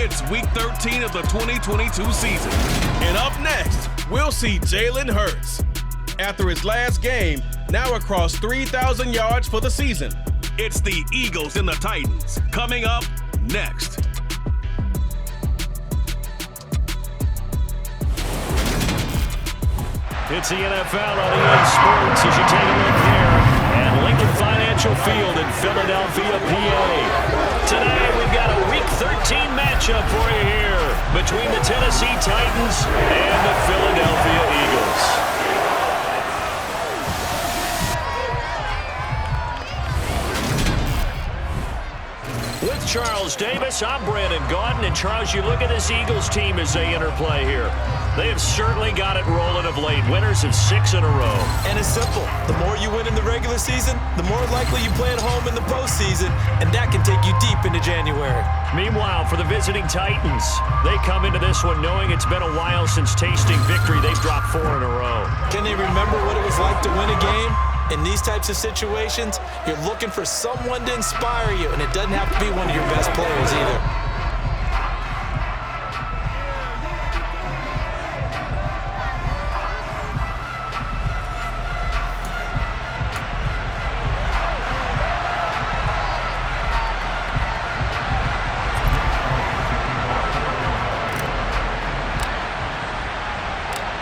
It's Week 13 of the 2022 season. And up next, we'll see Jalen Hurts. After his last game, now across 3,000 yards for the season. It's the Eagles and the Titans, coming up next. It's the NFL on EA Sports as you take a look here at Lincoln Financial Field in Philadelphia, PA. Today we've got a Week 13 matchup for you here between the Tennessee Titans and the Philadelphia Eagles. With Charles Davis, I'm Brandon Gaudin. And Charles, you look at this Eagles team as they interplay here. They have certainly got it rolling of late. Winners of 6 in a row. And it's simple. The more you win in the regular season, the more likely you play at home in the postseason, and that can take you deep into January. Meanwhile, for the visiting Titans, they come into this one knowing it's been a while since tasting victory. They've dropped 4 in a row. Can they remember what it was like to win a game? In these types of situations, you're looking for someone to inspire you, and it doesn't have to be one of your best players either.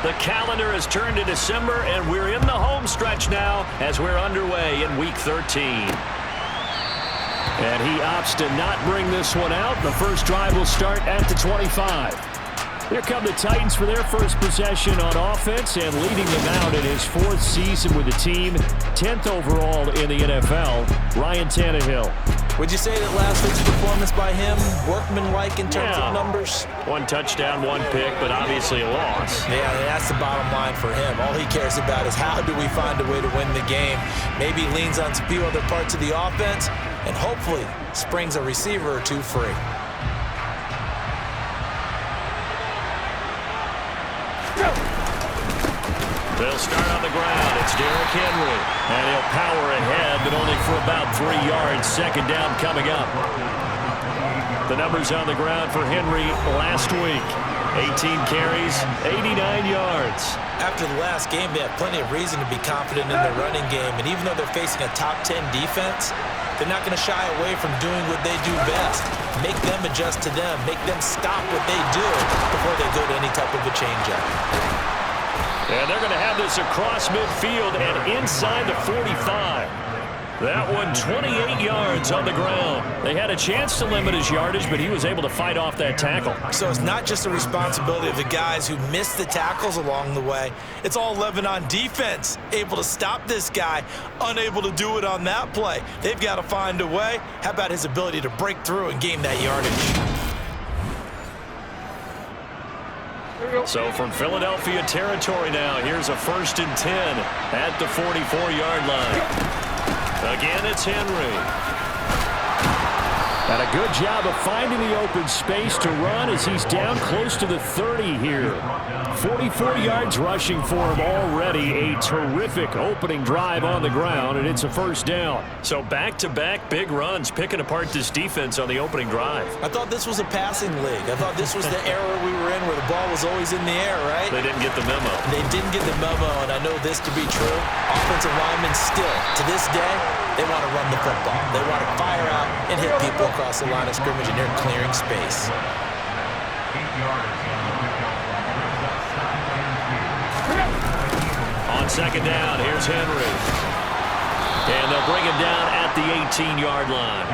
The calendar has turned to December, and we're in the home stretch now as we're underway in Week 13. And he opts to not bring this one out. The first drive will start at the 25. Here come the Titans for their first possession on offense, and leading them out in his 4th season with the team, 10th overall in the NFL, Ryan Tannehill. Would you say that last week's performance by him, workmanlike in terms of numbers? 1 touchdown, 1 pick, but obviously a loss. Yeah, that's the bottom line for him. All he cares about is how do we find a way to win the game. Maybe leans on a few other parts of the offense, and hopefully springs a receiver or two free. They'll start on the ground. It's Derrick Henry. And he'll power ahead, but only for about 3 yards. Second down coming up. The numbers on the ground for Henry last week. 18 carries, 89 yards. After the last game, they have plenty of reason to be confident in their running game. And even though they're facing a top 10 defense, they're not going to shy away from doing what they do best. Make them adjust to them. Make them stop what they do before they go to any type of a change-up. And they're going to have this across midfield and inside the 45. That one 28 yards on the ground. They had a chance to limit his yardage, but he was able to fight off that tackle. So it's not just the responsibility of the guys who missed the tackles along the way. It's all 11 on defense, able to stop this guy, unable to do it on that play. They've got to find a way. How about his ability to break through and gain that yardage? So from Philadelphia territory now, here's a 1st and 10 at the 44-yard line. Again, it's Henry. And a good job of finding the open space to run as he's down close to the 30 here. 44 yards rushing for him already. A terrific opening drive on the ground, and it's a 1st down. So back-to-back big runs, picking apart this defense on the opening drive. I thought this was a passing league. I thought this was the era we were in where the ball was always in the air, right? They didn't get the memo. They didn't get the memo, and I know this to be true. Offensive linemen still, to this day, they want to run the football. They want to fire out and hit people across the line of scrimmage, and they're clearing space. On 2nd down, here's Henry. And they'll bring him down at the 18-yard line.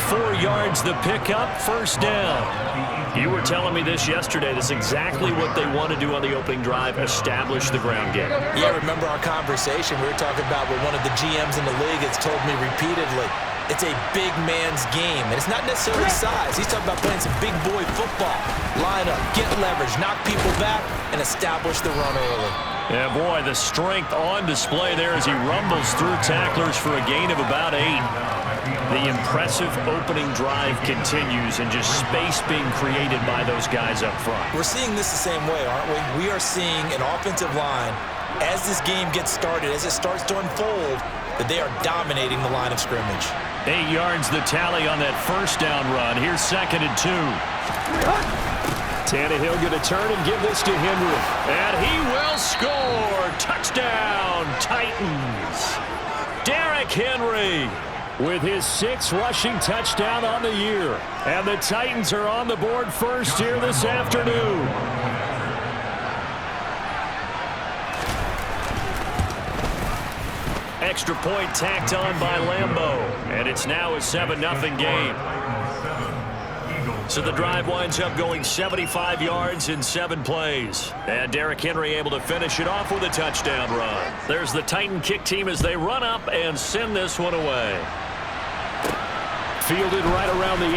4 yards the pickup, 1st down. You were telling me this yesterday. This is exactly what they want to do on the opening drive, establish the ground game. Yeah, remember our conversation? We were talking about what one of the GMs in the league has told me repeatedly. It's a big man's game, and it's not necessarily size. He's talking about playing some big boy football. Line up, get leverage, knock people back, and establish the run early. Yeah, boy, the strength on display there as he rumbles through tacklers for a gain of about 8. The impressive opening drive continues, and just space being created by those guys up front. We're seeing this the same way, aren't we? We are seeing an offensive line, as this game gets started, as it starts to unfold, that they are dominating the line of scrimmage. 8 yards the tally on that first down run. Here's 2nd and 2. Tannehill going to turn and give this to Henry. And he will score. Touchdown, Titans. Derrick Henry with his 6th rushing touchdown on the year. And the Titans are on the board first here this afternoon. Extra point tacked on by Lambeau. And it's now a 7-0 game. So the drive winds up going 75 yards in 7 plays. And Derrick Henry able to finish it off with a touchdown run. There's the Titan kick team as they run up and send this one away. Fielded right around the 8.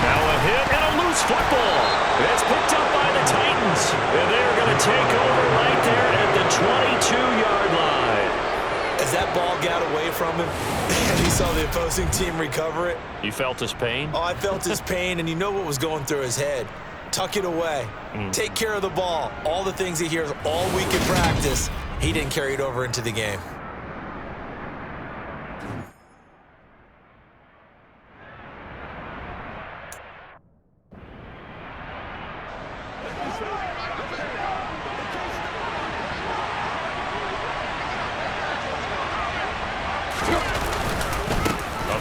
Now a hit and a loose football. It's picked up by the Titans. And they're going to take over right there at the 22-yard line. As that ball got away from him, and he saw the opposing team recover it. You felt his pain? Oh, I felt his pain, and you know what was going through his head. Tuck it away. Take care of the ball. All the things he hears all week in practice, he didn't carry it over into the game.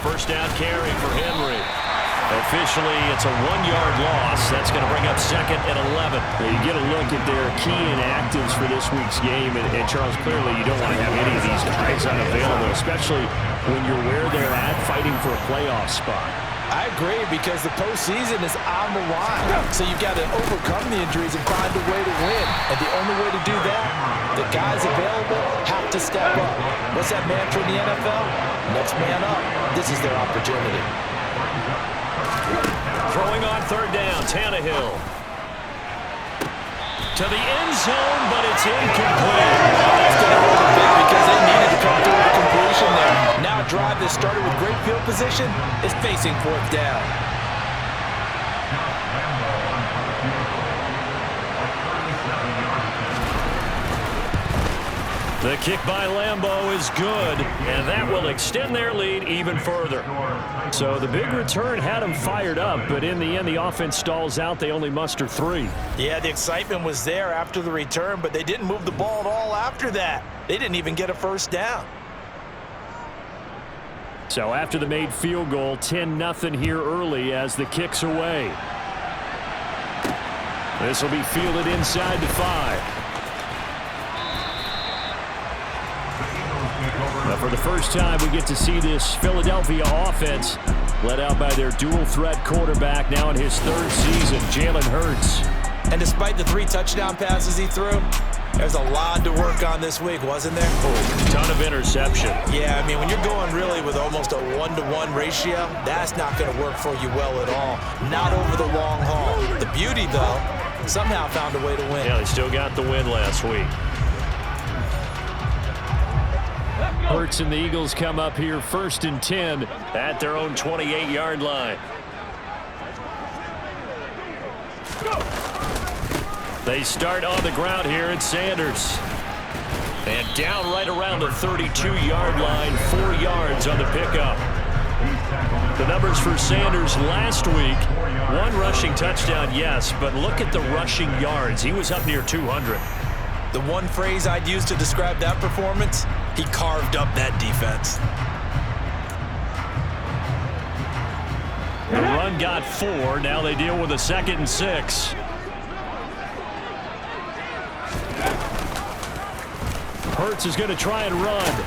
First down carry for Henry. Officially, it's a 1-yard loss. That's going to bring up 2nd and 11. Well, you get a look at their key inactives for this week's game, and Charles, clearly you don't want to have any of these guys unavailable, especially when you're where they're at fighting for a playoff spot. I agree, because the postseason is on the line. So you've got to overcome the injuries and find a way to win. And the only way to do that, the guys available have to step up. What's that mantra in the NFL? Next man up. This is their opportunity. Throwing on 3rd down, Tannehill. To the end zone, but it's incomplete. That's going to hurt a bit because they needed to come through with completion there. Now a drive that started with great field position is facing 4th down. The kick by Lambeau is good, and that will extend their lead even further. So the big return had them fired up, but in the end, the offense stalls out. They only muster 3. Yeah, the excitement was there after the return, but they didn't move the ball at all after that. They didn't even get a first down. So after the made field goal, 10-0 here early as the kick's away. This will be fielded inside the 5. Now for the first time, we get to see this Philadelphia offense led out by their dual-threat quarterback now in his 3rd season, Jalen Hurts. And despite the 3 touchdown passes he threw, there's a lot to work on this week, wasn't there? Oh, ton of interception. Yeah, I mean, when you're going really with almost a 1-to-1 ratio, that's not going to work for you well at all. Not over the long haul. The beauty, though, somehow found a way to win. Yeah, they still got the win last week. Hurts and the Eagles come up here 1st and 10 at their own 28-yard line. They start on the ground here at Sanders. And down right around the 32-yard line, 4 yards on the pickup. The numbers for Sanders last week, 1 rushing touchdown, yes, but look at the rushing yards. He was up near 200. The one phrase I'd use to describe that performance, he carved up that defense. The run got 4. Now they deal with a 2nd and 6. Hurts is going to try and run.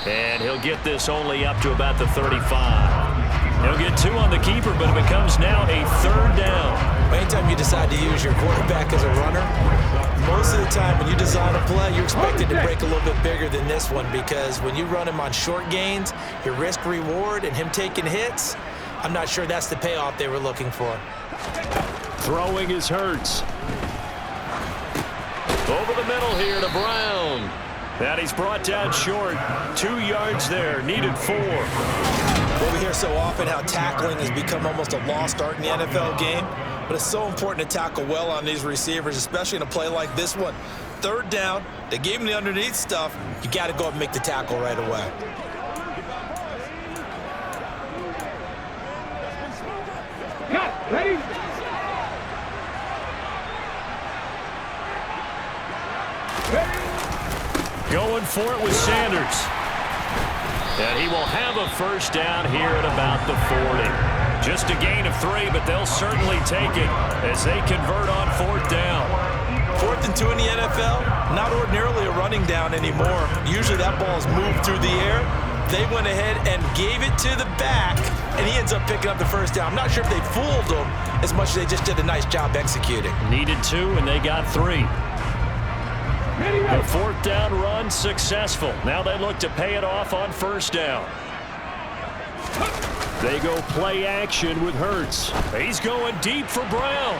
And he'll get this only up to about the 35. He'll get 2 on the keeper, but it becomes now a 3rd down. Anytime you decide to use your quarterback as a runner, most of the time when you design a play, you're expected to break a little bit bigger than this one, because when you run him on short gains, your risk-reward and him taking hits, I'm not sure that's the payoff they were looking for. Throwing is Hurts. Over the middle here to Brown. And he's brought down short. 2 yards there, needed 4. Well, we hear so often how tackling has become almost a lost art in the NFL game, but it's so important to tackle well on these receivers, especially in a play like this one. third down. They gave him the underneath stuff. You got to go up and make the tackle right away. Ready? Going for it with Sanders. And he will have a first down here at about the 40. Just a gain of 3, but they'll certainly take it as they convert on 4th down. 4th and 2 in the NFL, not ordinarily a running down anymore. Usually that ball is moved through the air. They went ahead and gave it to the back, and he ends up picking up the first down. I'm not sure if they fooled him as much as they just did a nice job executing. Needed 2, and they got 3. The 4th down run successful. Now they look to pay it off on 1st down. They go play action with Hurts. He's going deep for Brown.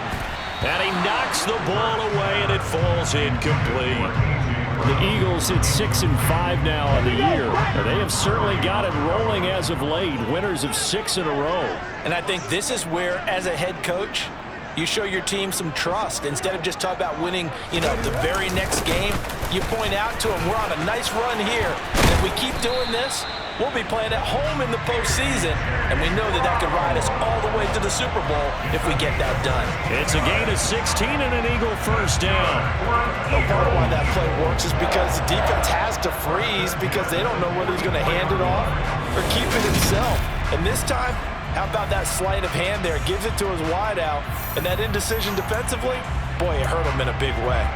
And he knocks the ball away, and it falls incomplete. The Eagles hit 6-5 now on the year. And they have certainly got it rolling as of late. Winners of 6 in a row. And I think this is where, as a head coach, you show your team some trust. Instead of just talking about winning, the very next game, you point out to them, we're on a nice run here. And if we keep doing this, we'll be playing at home in the postseason. And we know that could ride us all the way to the Super Bowl if we get that done. It's a gain of 16 and an Eagle first down. And part of why that play works is because the defense has to freeze because they don't know whether he's going to hand it off or keep it himself. And this time, how about that sleight of hand there? Gives it to his wideout. And that indecision defensively, boy, it hurt him in a big way.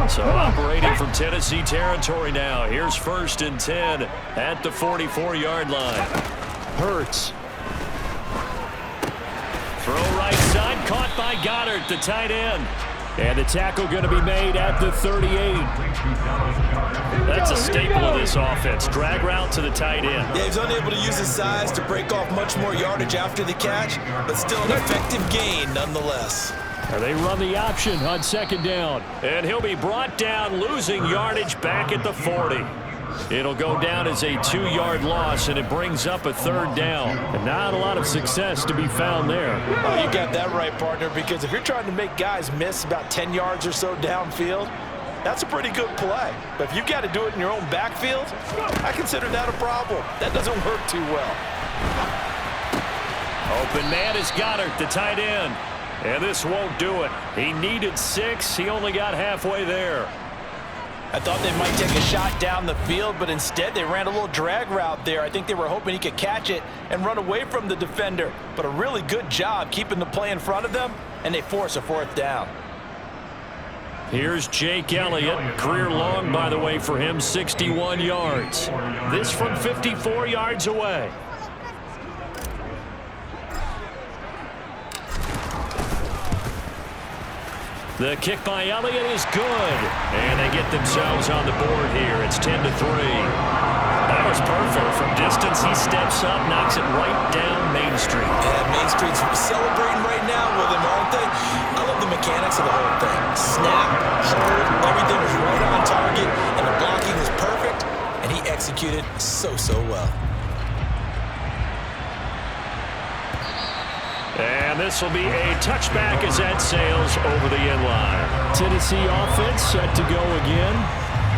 So operating from Tennessee territory now. Here's 1st and 10 at the 44-yard line. Hurts. Throw right side, caught by Goddard, the tight end. And the tackle going to be made at the 38. That's a staple of this offense. Drag route to the tight end. Yeah, he's unable to use his size to break off much more yardage after the catch, but still an effective gain nonetheless. They run the option on 2nd down. And he'll be brought down, losing yardage back at the 40. It'll go down as a 2-yard loss, and it brings up a 3rd down. And not a lot of success to be found there. Oh, you got that right, partner, because if you're trying to make guys miss about 10 yards or so downfield, that's a pretty good play. But if you've got to do it in your own backfield, I consider that a problem. That doesn't work too well. Open man is Goddard, the tight end. And this won't do it. He needed 6. He only got halfway there. I thought they might take a shot down the field, but instead they ran a little drag route there. I think they were hoping he could catch it and run away from the defender. But a really good job keeping the play in front of them, and they force a 4th down. Here's Jake Elliott. Career long, by the way, for him, 61 yards. This from 54 yards away. The kick by Elliott is good. And they get themselves on the board here. It's 10-3. That was perfect. From distance, he steps up, knocks it right down Main Street. Yeah, Main Street's celebrating right now with him, aren't they? I love the mechanics of the whole thing. Snap, hold, everything was right on target, and the blocking was perfect, and he executed so well. And this will be a touchback as that sails over the end line. Tennessee offense set to go again.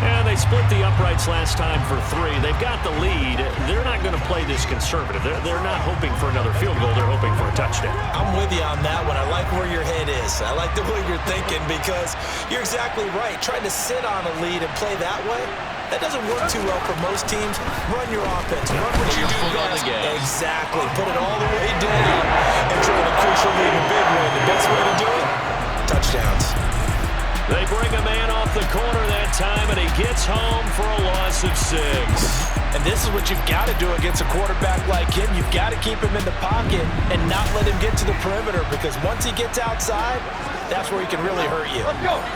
And they split the uprights last time for 3. They've got the lead. They're not going to play this conservative. They're not hoping for another field goal. They're hoping for a touchdown. I'm with you on that one. I like where your head is. I like the way you're thinking because you're exactly right. Trying to sit on a lead and play that way, that doesn't work too well for most teams. Run your offense. Run what you do best. Exactly. Put it all the way down and try to crucial lead in a big way. The best way to do it, touchdowns. They bring a man off the corner that time, and he gets home for a loss of 6. And this is what you've got to do against a quarterback like him. You've got to keep him in the pocket and not let him get to the perimeter because once he gets outside, that's where he can really hurt you.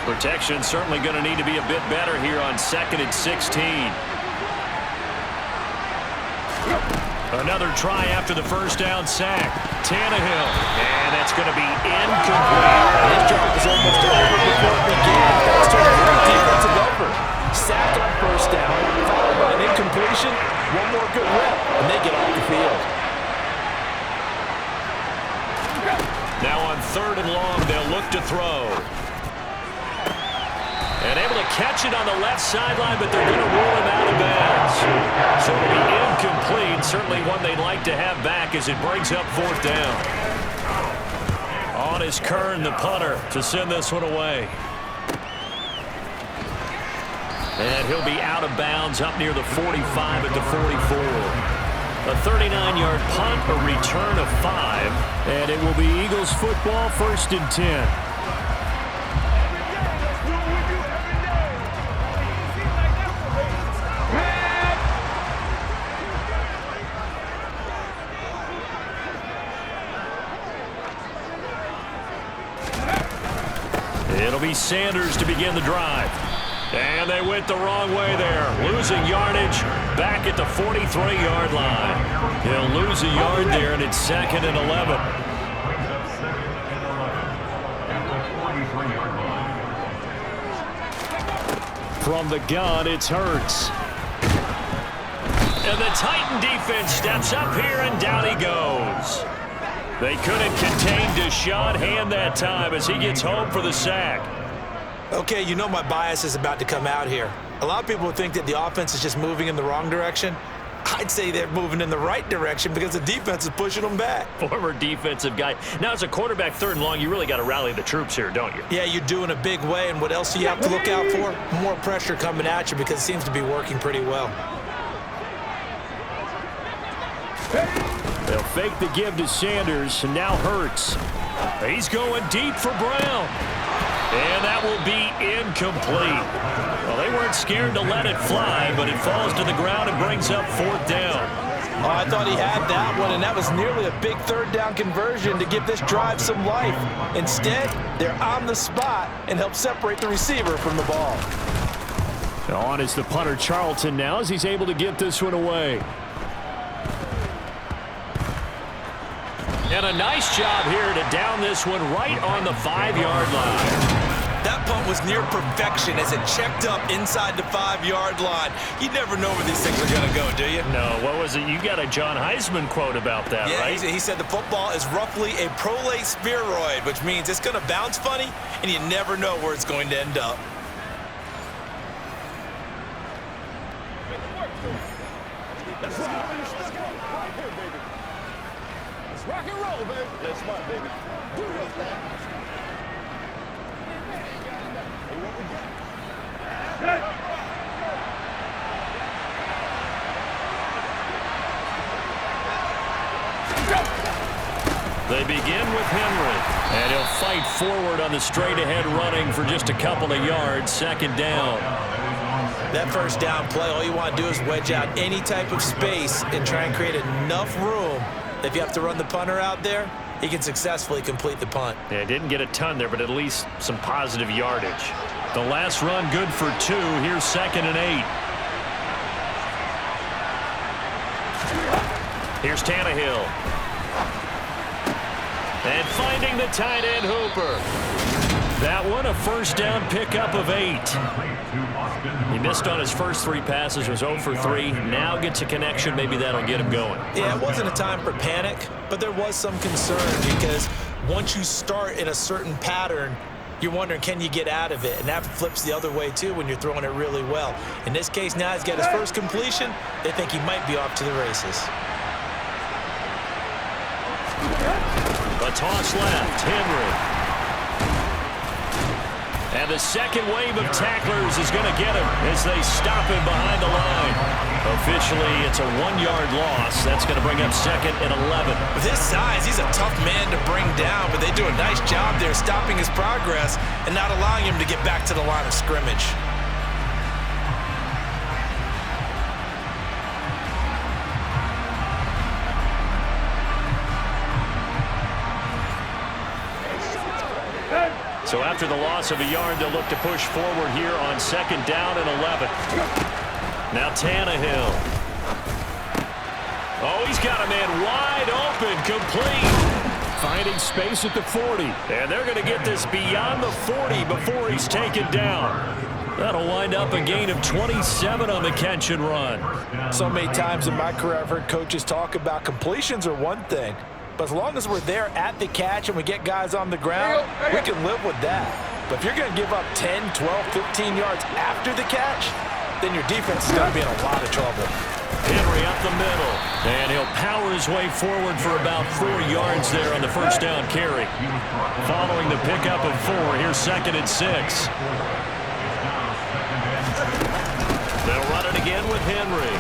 Protection certainly going to need to be a bit better here on 2nd and 16. Another try after the first down sack. Tannehill. And that's going to be incomplete. His job was almost over before it began. Thanks to a great defensive effort. Sack on first down, followed by an incompletion. One more good rep, and they get off the field. Now on 3rd and long, they'll look to throw. And able to catch it on the left sideline, but they're going to rule him out of bounds. So it'll be incomplete. Certainly one they'd like to have back as it brings up 4th down. On is Kern, the punter, to send this one away. And he'll be out of bounds up near the 45 at the 44. A 39-yard punt, a return of 5. And it will be Eagles football, 1st and 10. It'll be Sanders to begin the drive. And they went the wrong way there. Losing yardage back at the 43-yard line. He'll lose a yard there, and it's 2nd and 11. From the gun, it's Hurts. And the Titan defense steps up here, and down he goes. They couldn't contain Deshaun Hand that time as he gets home for the sack. Okay, you know my bias is about to come out here. A lot of people think that the offense is just moving in the wrong direction. I'd say they're moving in the right direction because the defense is pushing them back. Former defensive guy. Now, as a quarterback 3rd and long, you really got to rally the troops here, don't you? Yeah, you do in a big way, and what else do you have to look out for? More pressure coming at you because it seems to be working pretty well. They'll fake the give to Sanders, and now Hurts. He's going deep for Brown. And that will be incomplete. Well, they weren't scared to let it fly, but it falls to the ground and brings up 4th down. Oh, I thought he had that one, and that was nearly a big 3rd down conversion to give this drive some life. Instead, they're on the spot and help separate the receiver from the ball. On is the punter Charlton now as he's able to get this one away. And a nice job here to down this one right on the 5-yard line. That punt was near perfection as it checked up inside the 5-yard line. You never know where these things are going to go, do you? No, what was it? You got a John Heisman quote about that, yeah, right? He said the football is roughly a prolate spheroid, which means it's going to bounce funny, and you never know where it's going to end up. Rock and roll, baby. That's smart, baby. They begin with Henry, and he'll fight forward on the straight-ahead running for just a couple of yards, 2nd down. That 1st down play, all you want to do is wedge out any type of space and try and create enough room. If you have to run the punter out there, he can successfully complete the punt. Yeah, didn't get a ton there, but at least some positive yardage. The last run good for 2. Here's 2nd and 8. Here's Tannehill. And finding the tight end Hooper. That one, a 1st down pickup of 8. He missed on his first 3 passes, was 0 for 3. Now gets a connection. Maybe that'll get him going. Yeah, it wasn't a time for panic, but there was some concern because once you start in a certain pattern, you're wondering, can you get out of it? And that flips the other way, too, when you're throwing it really well. In this case, now he's got his first completion. They think he might be off to the races. A toss left, Henry. And the second wave of tacklers is going to get him as they stop him behind the line. Officially, it's a 1-yard loss. That's going to bring up 2nd and 11. With his size, he's a tough man to bring down, but they do a nice job there stopping his progress and not allowing him to get back to the line of scrimmage. So after the loss of a yard, they'll look to push forward here on 2nd down and 11. Now Tannehill. Oh, he's He's got a man wide open, complete. Finding space at the 40. And they're going to get this beyond the 40 before he's taken down. That'll wind up a gain of 27 on the catch and run. So many times in my career I've heard coaches talk about completions are one thing, but as long as we're there at the catch and we get guys on the ground, we can live with that. But if you're going to give up 10, 12, 15 yards after the catch, then your defense is going to be in a lot of trouble. Henry up the middle, and he'll power his way forward for about 4 yards there on the first down carry. Following the pickup of 4, here's 2nd and 6. They'll run it again with Henry.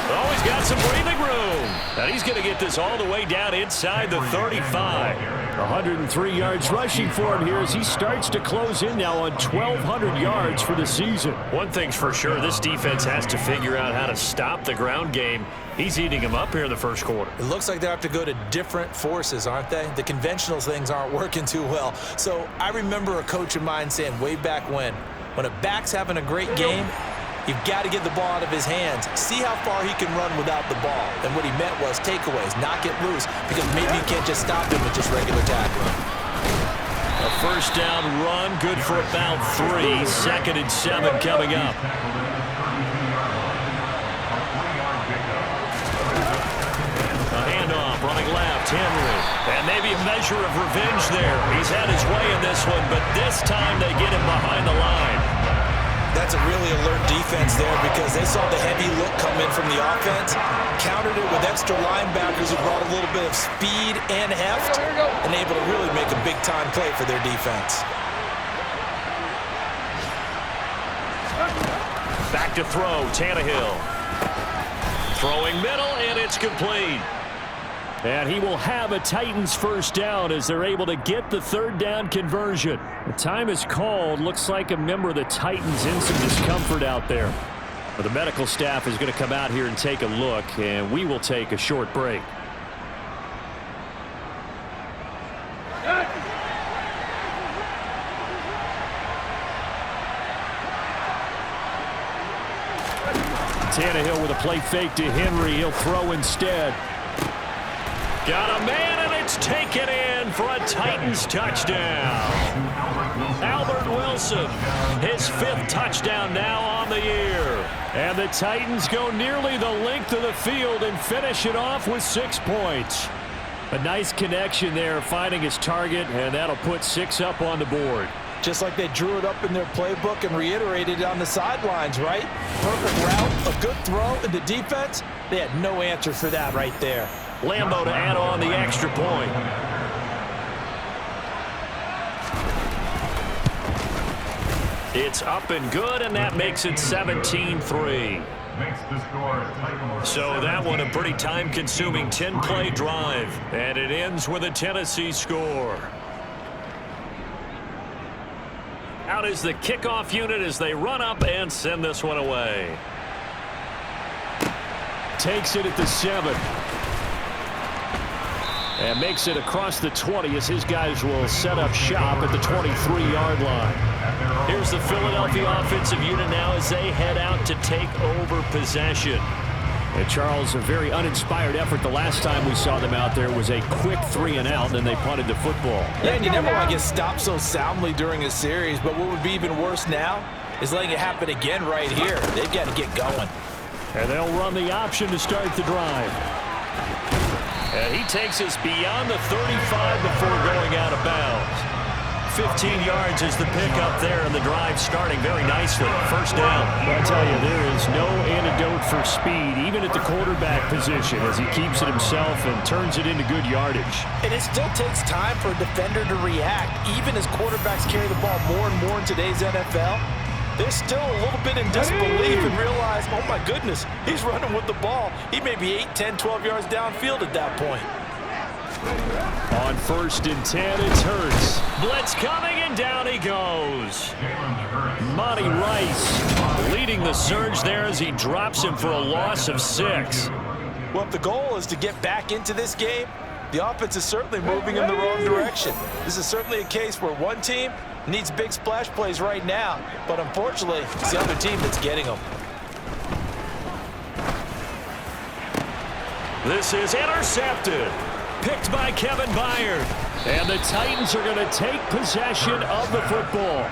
Oh, he's got some breathing room. And he's going to get this all the way down inside the 35. 103 yards rushing for him here as he starts to close in now on 1,200 yards for the season. One thing's for sure, this defense has to figure out how to stop the ground game. He's eating him up here in the first quarter. It looks like they have to go to different forces, aren't they? The conventional things aren't working too well. So I remember a coach of mine saying way back when a back's having a great game, you've got to get the ball out of his hands. See how far he can run without the ball. And what he meant was takeaways, knock it loose, because maybe you can't just stop him with just regular tackling. A first down run, good for about 3. 2nd and 7 coming up. A handoff, running left, Henry. And maybe a measure of revenge there. He's had his way in this one, but this time they get him behind the line. That's a really alert defense there because they saw the heavy look come in from the offense, countered it with extra linebackers who brought a little bit of speed and heft, and able to really make a big-time play for their defense. Back to throw, Tannehill. Throwing middle, and it's complete. And he will have a Titans first down as they're able to get the 3rd down conversion. The time is called. Looks like a member of the Titans in some discomfort out there. But the medical staff is going to come out here and take a look, and we will take a short break. Tannehill with a play fake to Henry. He'll throw instead. Got a man, and it's taken in for a Titans touchdown. Albert Wilson, his 5th touchdown now on the year. And the Titans go nearly the length of the field and finish it off with 6 points. A nice connection there, finding his target, and that'll put 6 up on the board. Just like they drew it up in their playbook and reiterated it on the sidelines, right? Perfect route, a good throw, and the defense, they had no answer for that right there. Lambo to add on the extra point. It's up and good, and that makes it 17-3. So that one a pretty time-consuming 10-play drive, and it ends with a Tennessee score. Out is the kickoff unit as they run up and send this one away. Takes it at the 7. And makes it across the 20 as his guys will set up shop at the 23-yard line. Here's the Philadelphia offensive unit now as they head out to take over possession. And Charles, a very uninspired effort. The last time we saw them out there was a quick 3-and-out, and then they punted the football. Yeah, and you never want to get stopped so soundly during a series, but what would be even worse now is letting it happen again right here. They've got to get going. And they'll run the option to start the drive. And he takes us beyond the 35 before going out of bounds. 15 yards is the pickup there, and the drive starting very nicely. First down. Well, I tell you, there is no antidote for speed, even at the quarterback position, as he keeps it himself and turns it into good yardage. And it still takes time for a defender to react, even as quarterbacks carry the ball more and more in today's NFL. They're still a little bit in disbelief and realize, oh my goodness, he's running with the ball. He may be 8, 10, 12 yards downfield at that point. On 1st and 10, it's Hurts. Blitz coming, and down he goes. Monty Rice leading the surge there as he drops him for a loss of 6. Well, if the goal is to get back into this game, the offense is certainly moving in the wrong direction. This is certainly a case where one team needs big splash plays right now, but unfortunately, it's the other team that's getting them. This is intercepted. Picked by Kevin Byard. And the Titans are going to take possession of the football.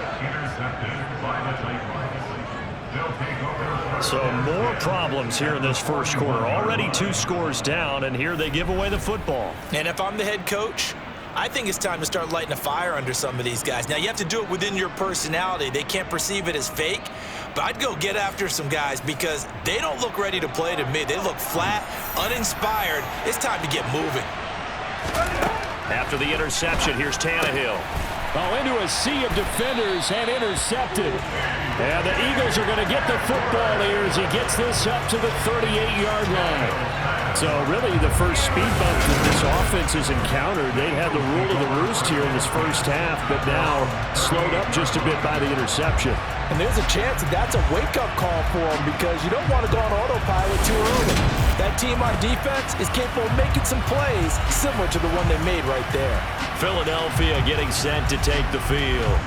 So more problems here in this first quarter. Already 2 scores down, and here they give away the football. And if I'm the head coach, I think it's time to start lighting a fire under some of these guys. Now, you have to do it within your personality. They can't perceive it as fake. But I'd go get after some guys because they don't look ready to play to me. They look flat, uninspired. It's time to get moving. After the interception, here's Tannehill. Oh, into a sea of defenders and intercepted. And the Eagles are going to get the football here as he gets this up to the 38-yard line. So really the first speed bump that this offense has encountered, they had the rule of the roost here in this first half, but now slowed up just a bit by the interception. And there's a chance that that's a wake-up call for them because you don't want to go on autopilot too early. That team on defense is capable of making some plays similar to the one they made right there. Philadelphia getting set to take the field.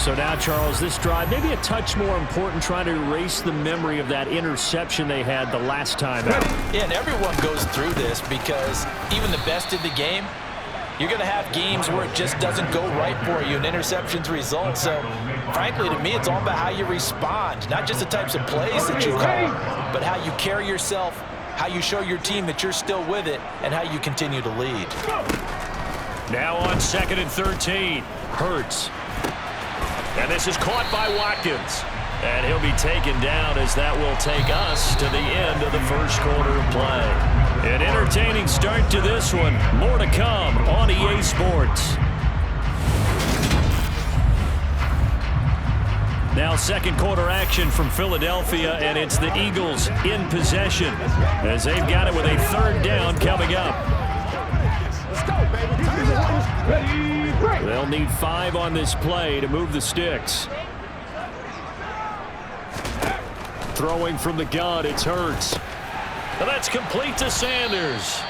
So now, Charles, this drive maybe a touch more important, trying to erase the memory of that interception they had the last time out. Yeah, and everyone goes through this because even the best of the game, you're going to have games where it just doesn't go right for you and interceptions result. So, frankly, to me, it's all about how you respond, not just the types of plays that you call, but how you carry yourself, how you show your team that you're still with it, and how you continue to lead. Now on 2nd and 13, Hurts. And this is caught by Watkins. And he'll be taken down as that will take us to the end of the first quarter of play. An entertaining start to this one. More to come on EA Sports. Now second quarter action from Philadelphia, and it's the Eagles in possession as they've got it with a 3rd down coming up. Let's go, baby. They'll need 5 on this play to move the sticks. Throwing from the gun, it's Hurts. And that's complete to Sanders.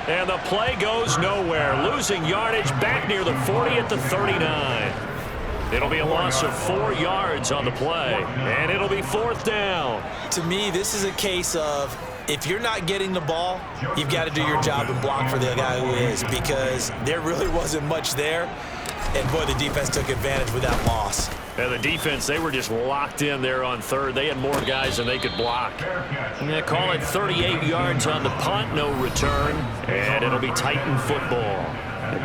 And the play goes nowhere. Losing yardage back near the 40 at the 39. It'll be a loss of 4 yards on the play. And it'll be 4th down. To me, this is a case of if you're not getting the ball, you've got to do your job and block for the guy who is, because there really wasn't much there. And, boy, the defense took advantage with that loss. And the defense, they were just locked in there on 3rd. They had more guys than they could block. And call it 38 yards on the punt, no return. And it'll be Titan football.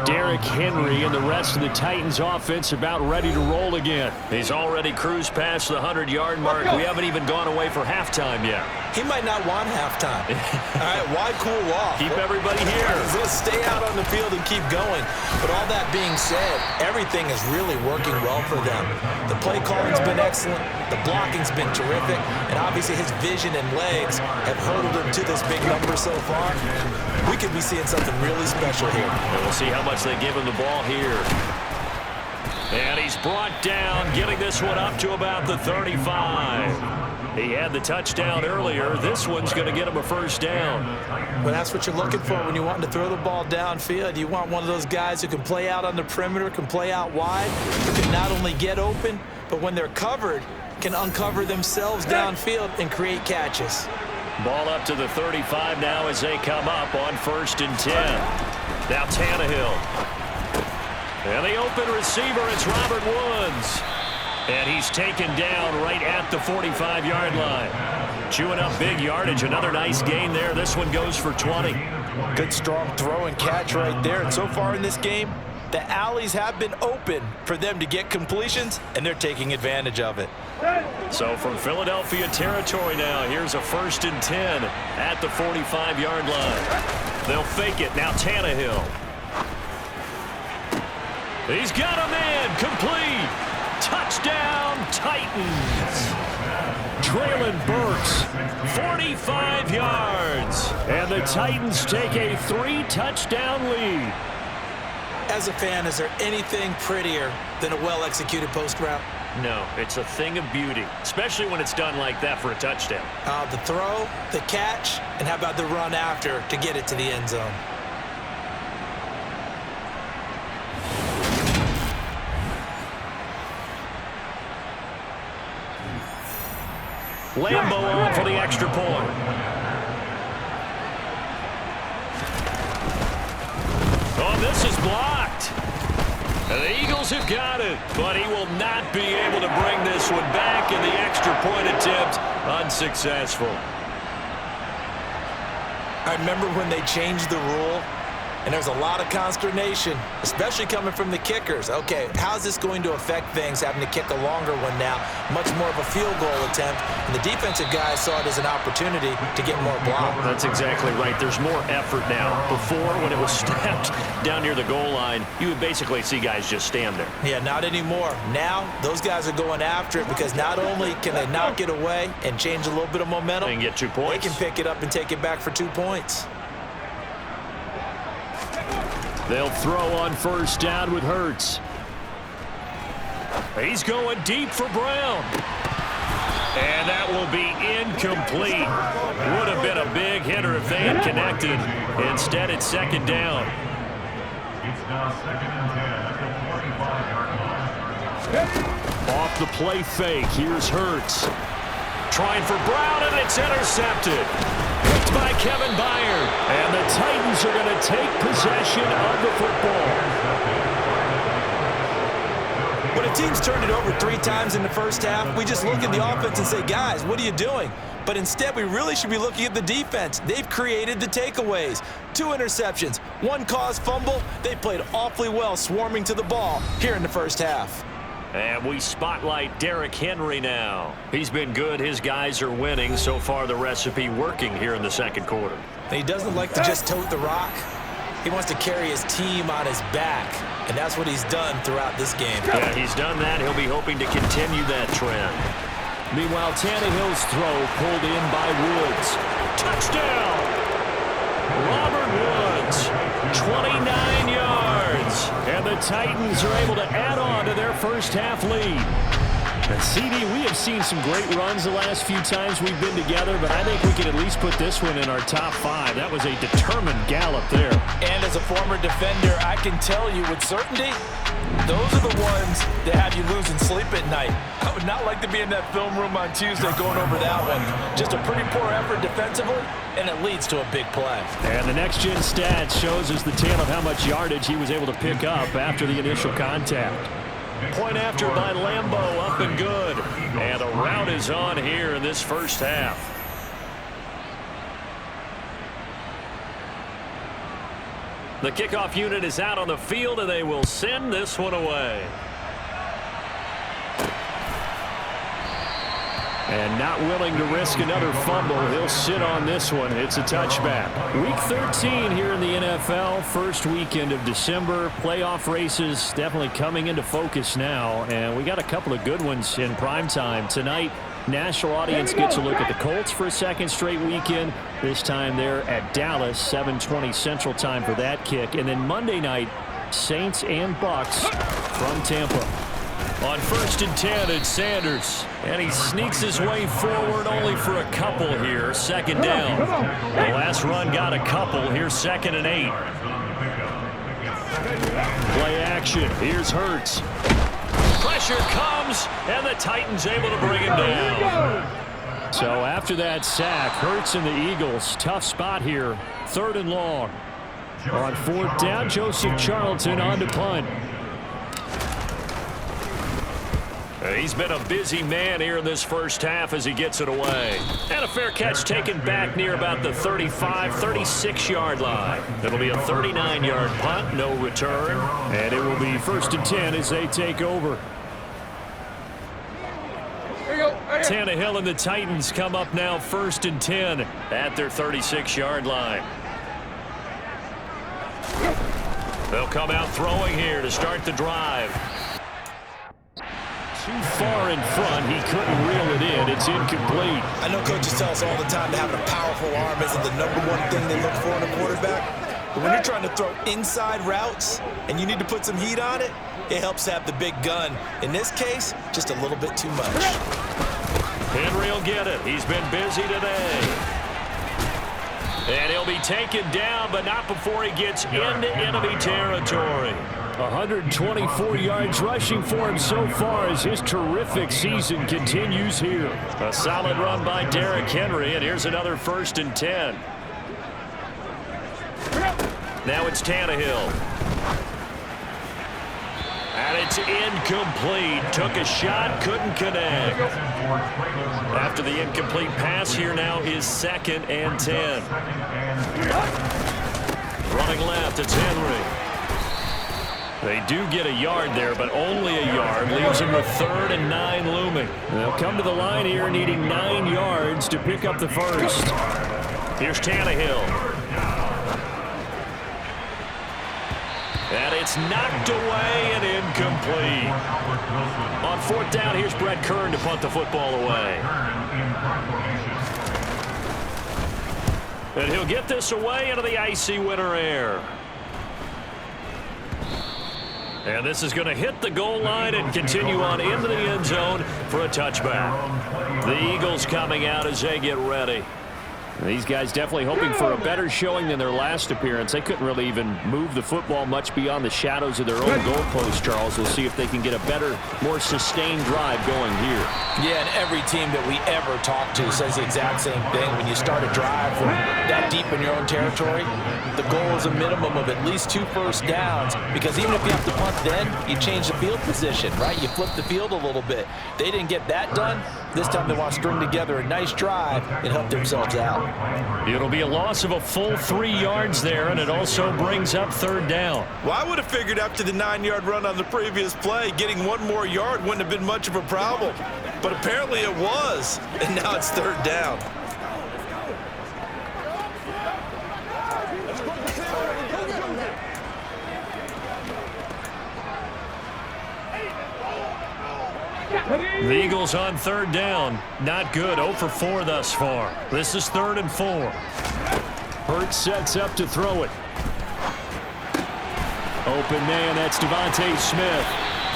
Derrick Henry and the rest of the Titans offense about ready to roll again. He's already cruised past the 100-yard mark. We haven't even gone away for halftime yet. He might not want halftime. All right, why cool off? Keep everybody here. Let's stay out on the field and keep going. But all that being said, everything is really working well for them. The play calling's been excellent. The blocking's been terrific. And obviously his vision and legs have hurdled him to this big number so far. We could be seeing something really special here. And we'll see how much they give him the ball here. And he's brought down, getting this one up to about the 35. He had the touchdown earlier. This one's going to get him a 1st down. Well, that's what you're looking for when you want to throw the ball downfield. You want one of those guys who can play out on the perimeter, can play out wide, who can not only get open, but when they're covered, can uncover themselves downfield and create catches. Ball up to the 35 now as they come up on 1st and 10. Now Tannehill. And the open receiver, it's Robert Woods. And he's taken down right at the 45-yard line. Chewing up big yardage. Another nice gain there. This one goes for 20. Good strong throw and catch right there. And so far in this game, the alleys have been open for them to get completions, and they're taking advantage of it. So from Philadelphia territory now, here's a 1st and 10 at the 45-yard line. They'll fake it. Now Tannehill. He's got a man. Complete. Touchdown, Titans. Traylon Burks. 45 yards. And the Titans take a 3-touchdown lead. As a fan, is there anything prettier than a well-executed post route? No, it's a thing of beauty, especially when it's done like that for a touchdown. The throw, the catch, and how about the run after to get it to the end zone? Lambo on for the extra point. Oh, this is blocked. And the Eagles have got it, but he will not be able to bring this one back, and the extra point attempt unsuccessful. I remember when they changed the rule, and there's a lot of consternation, especially coming from the kickers. Okay, how's this going to affect things, having to kick a longer one now, much more of a field goal attempt, and the defensive guys saw it as an opportunity to get more block. That's exactly right. There's more effort now. Before, when it was snapped down near the goal line, you would basically see guys just stand there. Yeah, not anymore. Now, those guys are going after it because not only can they knock it away and change a little bit of momentum, and get 2 points. They can pick it up and take it back for 2 points. They'll throw on first down with Hurts. He's going deep for Brown. And that will be incomplete. Would have been a big hitter if they had connected. Instead, it's second down. It's now 2nd and 10 at the 45-yard line. Off the play fake, here's Hurts. Trying for Brown, and it's intercepted. Picked by Kevin Byard. And the Titans are going to take possession of the football. When a team's turned it over 3 times in the first half, we just look at the offense and say, guys, what are you doing? But instead, we really should be looking at the defense. They've created the takeaways. 2 interceptions, 1 caused fumble. They played awfully well swarming to the ball here in the first half. And we spotlight Derrick Henry now. He's been good. His guys are winning. So far, the recipe working here in the second quarter. And he doesn't like to just tote the rock. He wants to carry his team on his back. And that's what he's done throughout this game. Yeah, he's done that. He'll be hoping to continue that trend. Meanwhile, Tannehill's throw pulled in by Woods. Touchdown! Robert Woods, 29 yards. And the Titans are able to add on to their first half lead. And CD, we have seen some great runs the last few times we've been together, but I think we can at least put this one in our top 5. That was a determined gallop there. And as a former defender, I can tell you with certainty, those are the ones that have you losing sleep at night. I would not like to be in that film room on Tuesday going over that one. Just a pretty poor effort defensively, and it leads to a big play. And the next-gen stats shows us the tale of how much yardage he was able to pick up after the initial contact. Point after by Lambo, up and good. And a rout is on here in this first half. The kickoff unit is out on the field, and they will send this one away. And not willing to risk another fumble, he'll sit on this one. It's a touchback. Week 13 here in the NFL, first weekend of December. Playoff races definitely coming into focus now, and we got a couple of good ones in prime time. Tonight, national audience gets a look at the Colts for a second straight weekend. This time they're at Dallas, 7:20 Central Time for that kick. And then Monday night, Saints and Bucks from Tampa. On 1st and 10, it's Sanders. And he sneaks his way forward only for a couple here. Second down. The last run got a couple. Here's 2nd and 8. Play action. Here's Hurts. Pressure comes, and the Titans able to bring him down. So after that sack, Hurts and the Eagles, tough spot here. 3rd and long. On 4th down, Joseph Charlton on to punt. He's been a busy man here in this first half as he gets it away. And a fair catch taken back near about the 35, 36-yard line. It'll be a 39-yard punt, no return. And it will be 1st and 10 as they take over. Tannehill and the Titans come up now 1st and 10 at their 36-yard line. They'll come out throwing here to start the drive. Too far in front, he couldn't reel it in. It's incomplete. I know coaches tell us all the time that having a powerful arm isn't the #1 thing they look for in a quarterback. But when you're trying to throw inside routes and you need to put some heat on it, it helps have the big gun. In this case, just a little bit too much. Henry will get it. He's been busy today. And he'll be taken down, but not before he gets into enemy territory. 124 yards rushing for him so far as his terrific season continues here. A solid run by Derrick Henry, and here's another 1st and 10. Now it's Tannehill. And it's incomplete. Took a shot, couldn't connect. After the incomplete pass, here now is 2nd and 10. Running left, it's Henry. They do get a yard there, but only a yard. Leaves them with 3rd and 9 looming. They'll come to the line here needing 9 yards to pick up the first. Here's Tannehill. And it's knocked away and incomplete. On 4th down, here's Brett Kern to punt the football away. And he'll get this away into the icy winter air. And this is going to hit the goal line and continue on into the end zone for a touchback. The Eagles coming out as they get ready. These guys definitely hoping for a better showing than their last appearance. They couldn't really even move the football much beyond the shadows of their own goalpost, Charles. We'll see if they can get a better, more sustained drive going here. Yeah, and every team that we ever talk to says the exact same thing. When you start a drive from that deep in your own territory, the goal is a minimum of at least 2 first downs, because even if you have to punt then, you change the field position, right? You flip the field a little bit. They didn't get that done. This time they want to string together a nice drive and help themselves out. It'll be a loss of a full 3 yards there, and it also brings up 3rd down. Well, I would have figured after the 9-yard run on the previous play, getting 1 more yard wouldn't have been much of a problem. But apparently it was, and now it's 3rd down. The Eagles on 3rd down. Not good. 0 for 4 thus far. This is 3rd and 4. Hurts sets up to throw it. Open man, that's Devontae Smith.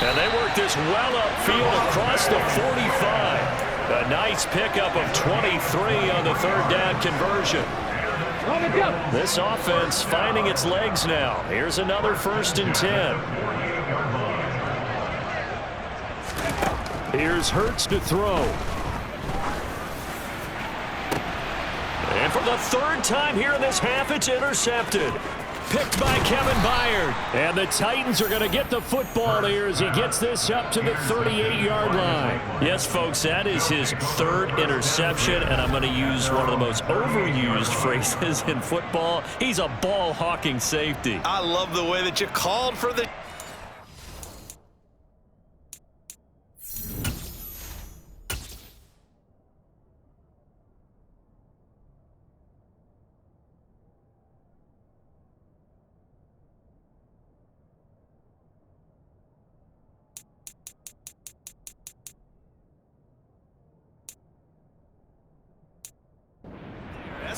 And they work this well upfield across the 45. A nice pickup of 23 on the 3rd down conversion. This offense finding its legs now. Here's another 1st and 10. Here's Hurts to throw. And for the 3rd time here in this half, it's intercepted. Picked by Kevin Byard. And the Titans are going to get the football here as he gets this up to the 38-yard line. Yes, folks, that is his 3rd interception, and I'm going to use one of the most overused phrases in football. He's a ball-hawking safety. I love the way that you called for the...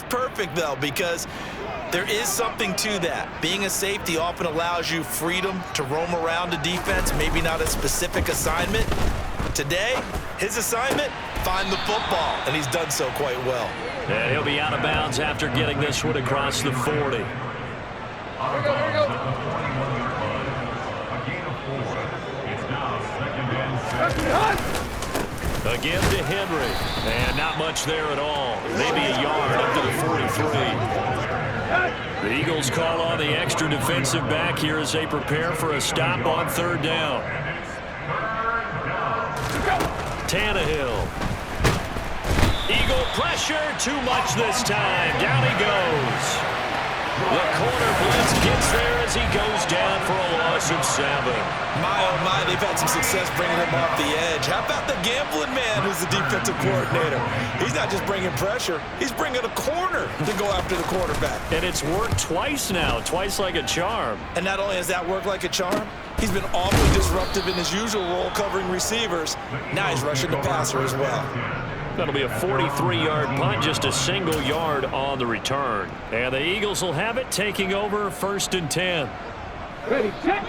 Perfect, though, because there is something to that. Being a safety often allows you freedom to roam around a defense, maybe not a specific assignment. Today, his assignment, find the football, and he's done so quite well. And he'll be out of bounds after getting this one across the 40. Here we go. A gain of 4. It's now 2nd and 7. Again to Henry. And not much there at all. Maybe a yard up to the 43. The Eagles call on the extra defensive back here as they prepare for a stop on 3rd down. Tannehill. Eagle pressure. Too much this time. Down he goes. The corner blitz gets there as he goes down for a loss of 7. My, oh my, they've had some success bringing him off the edge. How about the gambling man who's the defensive coordinator? He's not just bringing pressure, he's bringing a corner to go after the quarterback. And it's worked twice now, twice like a charm. And not only has that worked like a charm, he's been awfully disruptive in his usual role covering receivers. Now he's rushing the passer as well. That'll be a 43-yard punt, just a single yard on the return. And the Eagles will have it, taking over 1st and 10. Ready, check.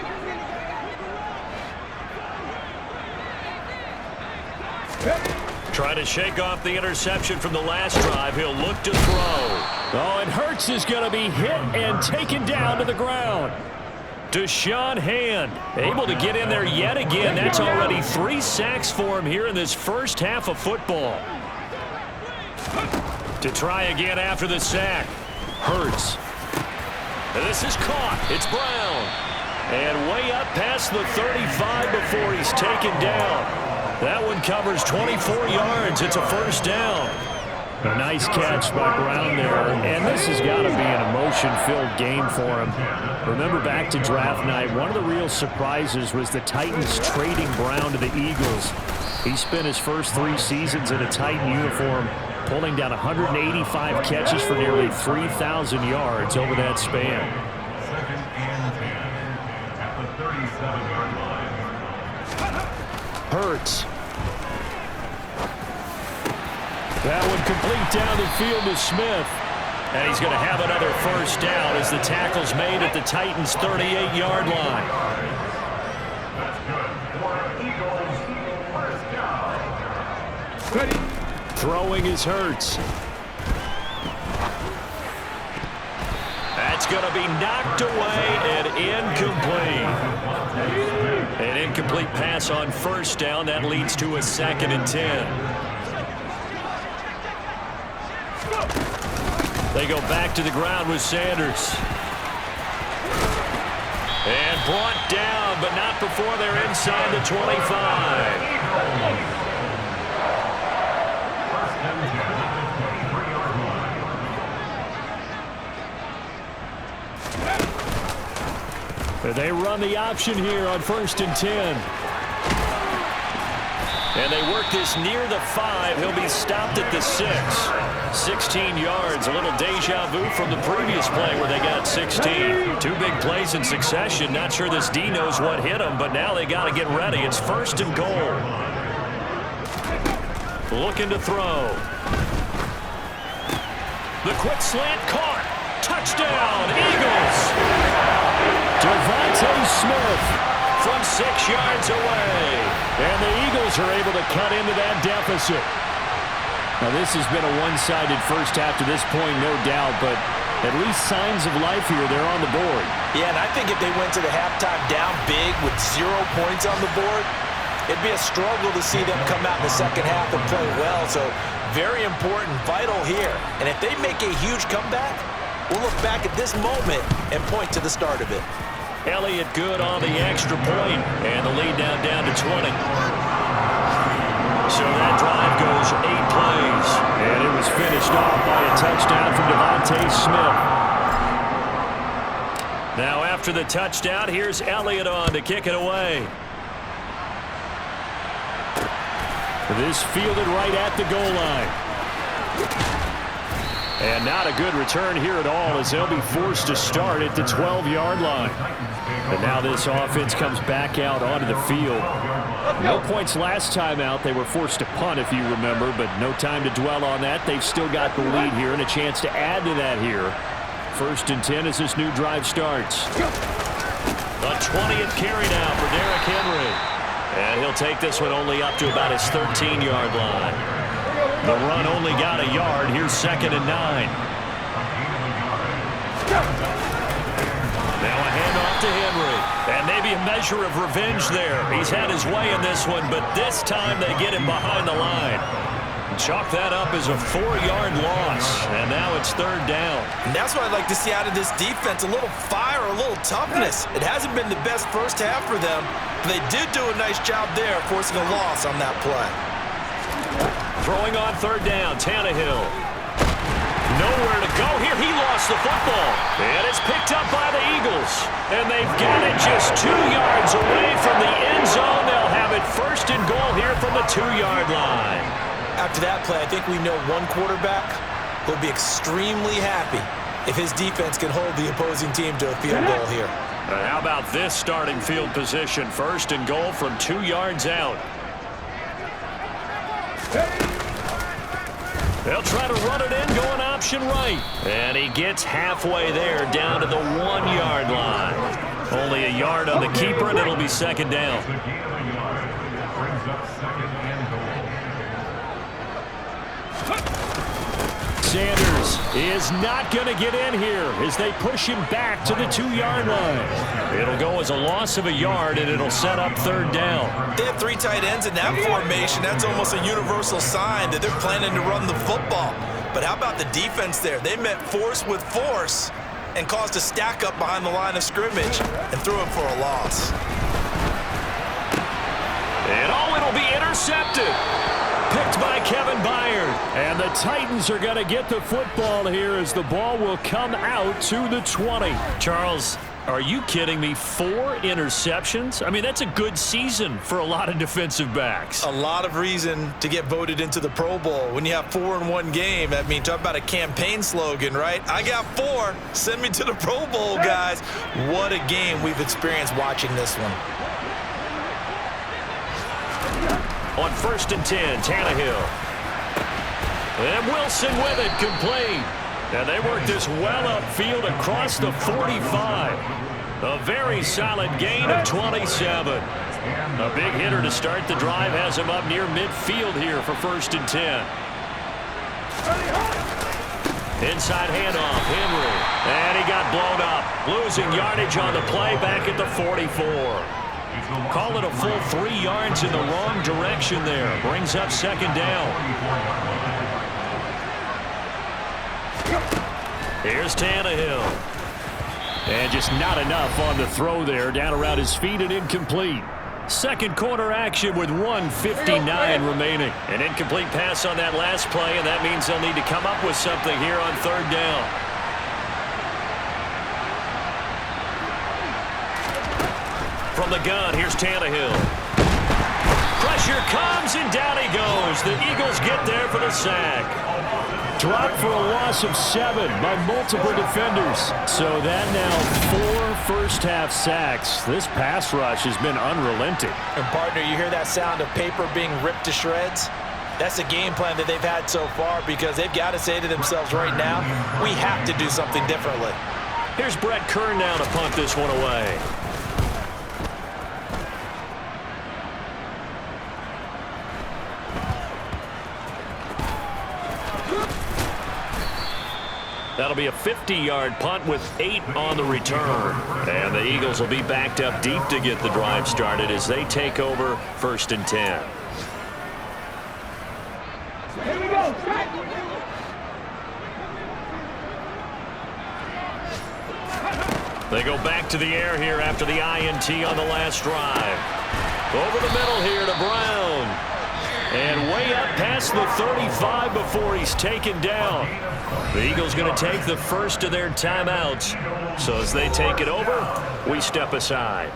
Trying to shake off the interception from the last drive. He'll look to throw. Oh, and Hurts is going to be hit and taken down to the ground. Deshaun Hand able to get in there yet again. That's already 3 sacks for him here in this first half of football. To try again after the sack. Hurts. And this is caught. It's Brown. And way up past the 35 before he's taken down. That one covers 24 yards. It's a first down. A nice catch by Brown there. And this has got to be an emotion-filled game for him. Remember back to draft night, one of the real surprises was the Titans trading Brown to the Eagles. He spent his first 3 seasons in a Titan uniform, pulling down 185 catches for nearly 3,000 yards over that span. 2nd and 10 at the 37-yard line. Hurts. That one complete down the field to Smith. And he's going to have another first down as the tackle's made at the Titans' 38-yard line. That's good for Eagles first down. Throwing is Hurts. That's going to be knocked away and incomplete. An incomplete pass on first down. That leads to a 2nd and 10. They go back to the ground with Sanders. And brought down, but not before they're inside the 25. They run the option here on 1st and 10. And they work this near the 5. He'll be stopped at the 6. 16 yards. A little deja vu from the previous play where they got 16. 2 big plays in succession. Not sure this D knows what hit him, but now they got to get ready. It's 1st and goal. Looking to throw. The quick slant caught. Touchdown, Eagles. Devontae Smith from 6 yards away. And the Eagles are able to cut into that deficit. Now, this has been a one-sided first half to this point, no doubt, but at least signs of life here. They're on the board. Yeah, and I think if they went to the halftime down big with 0 points on the board, it'd be a struggle to see them come out in the second half and play well. So very important, vital here. And if they make a huge comeback, we'll look back at this moment and point to the start of it. Elliott good on the extra point, and the lead down to 20. So that drive goes 8 plays, and it was finished off by a touchdown from Devontae Smith. Now after the touchdown, here's Elliott on to kick it away. This fielded right at the goal line. And not a good return here at all as they'll be forced to start at the 12-yard line. And now this offense comes back out onto the field. No points last time out. They were forced to punt, if you remember, but no time to dwell on that. They've still got the lead here and a chance to add to that here. 1st and 10 as this new drive starts. The 20th carry now for Derrick Henry. And he'll take this one only up to about his 13-yard line. The run only got a yard. Here's 2nd and 9. Now a handoff to Henry. And maybe a measure of revenge there. He's had his way in this one, but this time they get him behind the line. Chalk that up as a 4-yard loss. And now it's 3rd down. And that's what I'd like to see out of this defense. A little fire, a little toughness. It hasn't been the best first half for them, but they did do a nice job there forcing a loss on that play. Throwing on 3rd down, Tannehill. Nowhere to go here. He lost the football. And it's picked up by the Eagles. And they've got it just 2 yards away from the end zone. They'll have it 1st and goal here from the 2-yard line. After that play, I think we know one quarterback will be extremely happy if his defense can hold the opposing team to a field goal here. How about this starting field position? 1st and goal from 2 yards out. They'll try to run it in, going option right. And he gets halfway there, down to the 1-yard line. Only a yard on the keeper, and it'll be 2nd down. Sanders is not going to get in here as they push him back to the 2-yard line. It'll go as a loss of a yard, and it'll set up 3rd down. They have 3 tight ends in that formation. That's almost a universal sign that they're planning to run the football. But how about the defense there? They met force with force, and caused a stack up behind the line of scrimmage and threw it for a loss. And it'll be intercepted. Picked by Kevin Byard. And the Titans are going to get the football here as the ball will come out to the 20. Charles, are you kidding me? 4 interceptions? I mean, that's a good season for a lot of defensive backs. A lot of reason to get voted into the Pro Bowl. When you have 4 in one game, I mean, talk about a campaign slogan, right? I got 4. Send me to the Pro Bowl, guys. What a game we've experienced watching this one. On 1st and 10, Tannehill. And Wilson with it, complete. And they work this well upfield across the 45. A very solid gain of 27. A big hitter to start the drive has him up near midfield here for 1st and 10. Inside handoff, Henry. And he got blown up. Losing yardage on the play back at the 44. Call it a full 3 yards in the wrong direction there. Brings up 2nd down. Here's Tannehill. And just not enough on the throw there. Down around his feet and incomplete. Second quarter action with 1:59 remaining. An incomplete pass on that last play, and that means they'll need to come up with something here on 3rd down. From the gun, here's Tannehill. Pressure comes, and down he goes. The Eagles get there for the sack. Dropped for a loss of 7 by multiple defenders. So that now 4 first-half sacks. This pass rush has been unrelenting. And, partner, you hear that sound of paper being ripped to shreds? That's a game plan that they've had so far because they've got to say to themselves right now, we have to do something differently. Here's Brett Kern now to punt this one away. That'll be a 50-yard punt with 8 on the return. And the Eagles will be backed up deep to get the drive started as they take over 1st and 10. Here we go. They go back to the air here after the INT on the last drive. Over the middle here to Brown. And way up past the 35 before he's taken down. The Eagles going to take the first of their timeouts. So as they take it over, we step aside.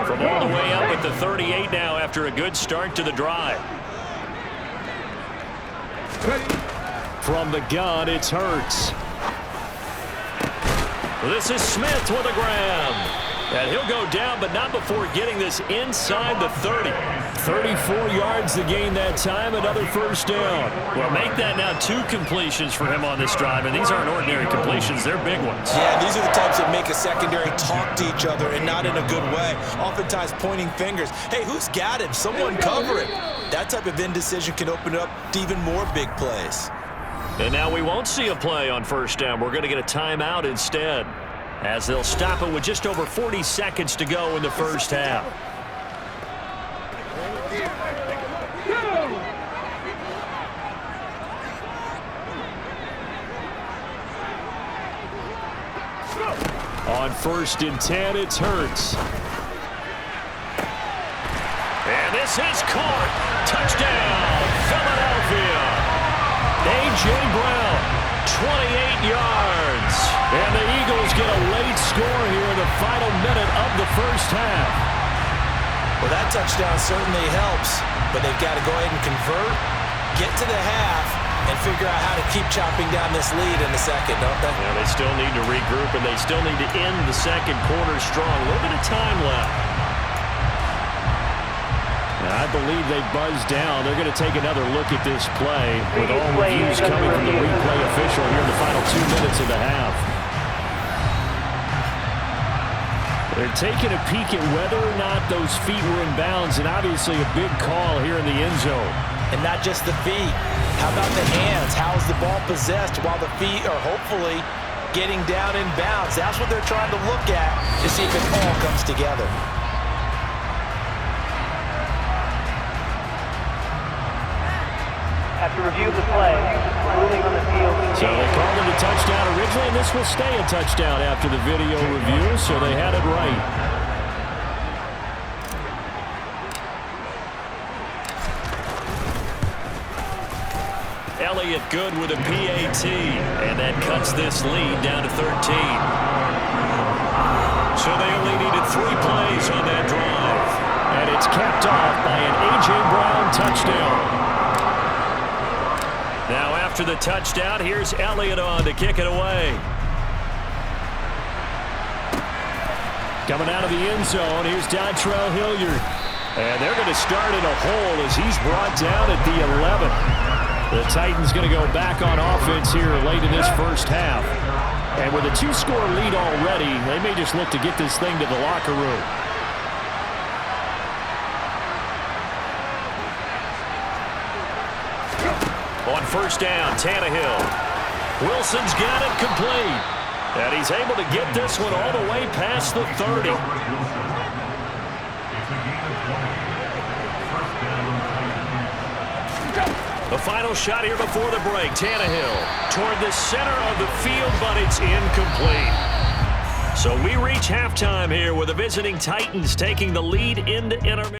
From all the way up at the 38 now after a good start to the drive. From the gun, it's Hurts. This is Smith with a grab. And he'll go down, but not before getting this inside the 30. 34 yards to gain that time, another first down. Well, make that now 2 completions for him on this drive, and these aren't ordinary completions. They're big ones. Yeah, these are the types that make a secondary talk to each other and not in a good way. Oftentimes pointing fingers. Hey, who's got him? Someone cover him. That type of indecision can open up to even more big plays. And now we won't see a play on first down. We're going to get a timeout instead, as they'll stop it with just over 40 seconds to go in the first half. On 1st and 10, it's Hurts. And this is caught. Touchdown, Philadelphia. A.J. Brown, 28 yards. And the Eagles get a late score here in the final minute of the first half. Well, that touchdown certainly helps, but they've got to go ahead and convert, get to the half, and figure out how to keep chopping down this lead in the second, don't they? Yeah, they still need to regroup, and they still need to end the second quarter strong. A little bit of time left. I believe they buzzed down. They're going to take another look at this play with all reviews coming from the replay official here in the final 2 minutes of the half. They're taking a peek at whether or not those feet were in bounds, and obviously a big call here in the end zone. And not just the feet. How about the hands? How is the ball possessed while the feet are hopefully getting down in bounds? That's what they're trying to look at to see if it all comes together. After review of the play, ruling on the field. So they called it a touchdown originally, and this pass will stay a touchdown after the video review, so they had it right. Elliott good with a PAT, and that cuts this lead down to 13. So they only needed 3 plays on that drive. And it's capped off by an A.J. Brown touchdown. Now after the touchdown, here's Elliott on to kick it away. Coming out of the end zone, here's Dontrell Hilliard. And they're going to start in a hole as he's brought down at the 11. The Titans going to go back on offense here late in this first half. And with a 2-score lead already, they may just look to get this thing to the locker room. On first down, Tannehill. Wilson's got it complete. And he's able to get this one all the way past the 30. The final shot here before the break. Tannehill toward the center of the field, but it's incomplete. So we reach halftime here with the visiting Titans taking the lead into intermission.